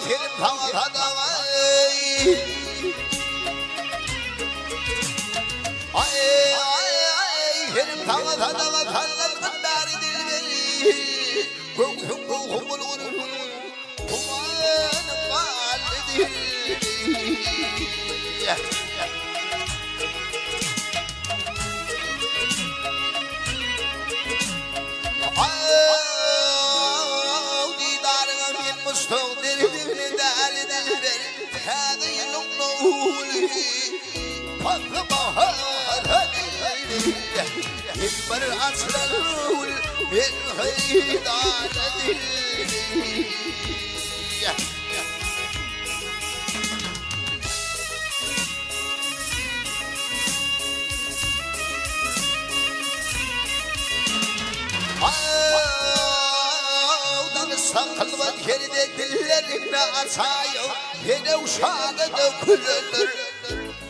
senin havada senin havada vatanlar kandari dilberi Gönlüm kumul kumanım validi هذا يلقنولي فضل بهار يكبر العصر الأول من غير عدد Sakal var yerine dillerine atayım Yine uşağına dökülür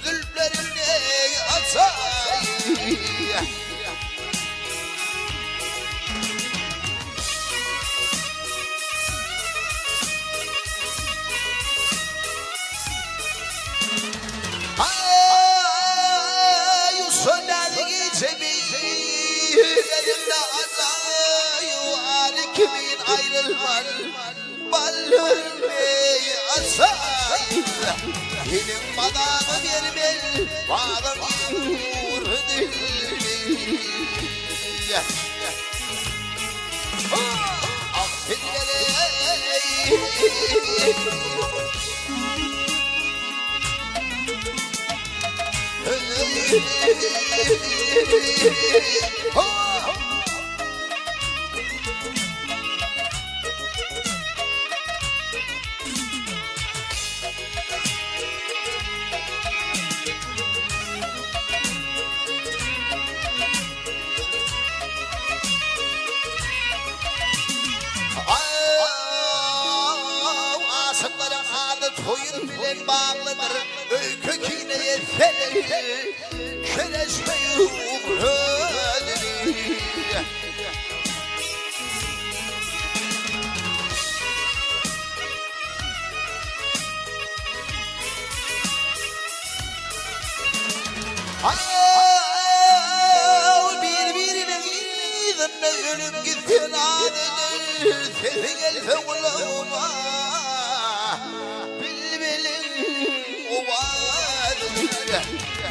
Zülflerine atayım Ay usuller gecemin atayım Kimin ayrılman Balırmeyi asayım Benim badağım yermel Bağlam yurdu Affedilere Koyun bilen bağlıdır Köküne yetelir Şereşmeyi uğradır Birbirine gidinle ölüm gittin adıdır Sesin else kulağıma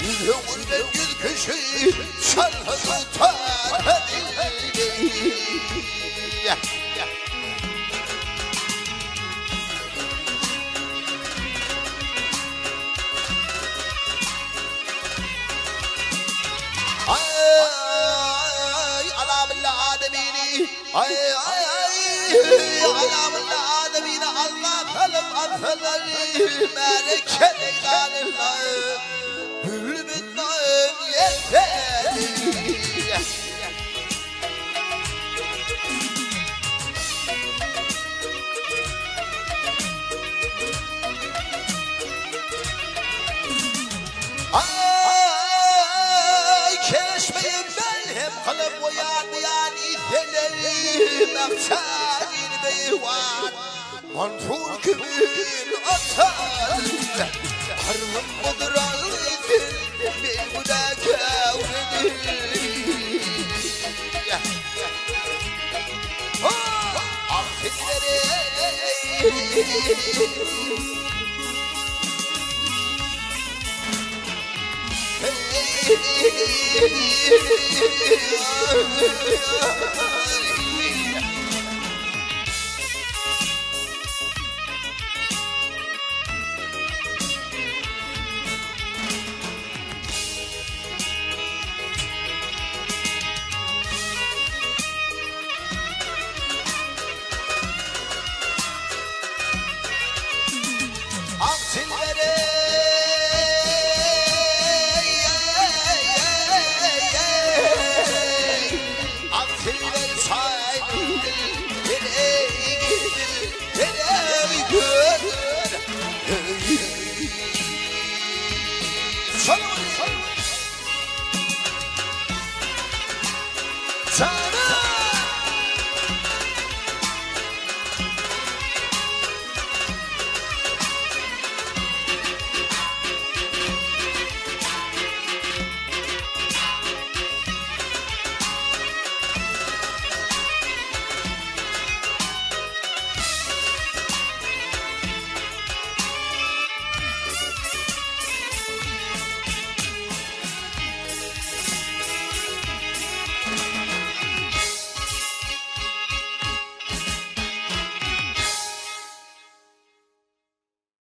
Yüzünden yüz kişi şarkı tutar Ay alamilla ademini Ay alamilla ademini Allah kalıp atılır Melekeli kanırlar Hürmünden yeter Ay keşmeyim ben hep kalıp o yani Selerim akçanir beyvan Mantur kimin atar Harmın mıdır aldır Mevda kavredir Affedilere Hey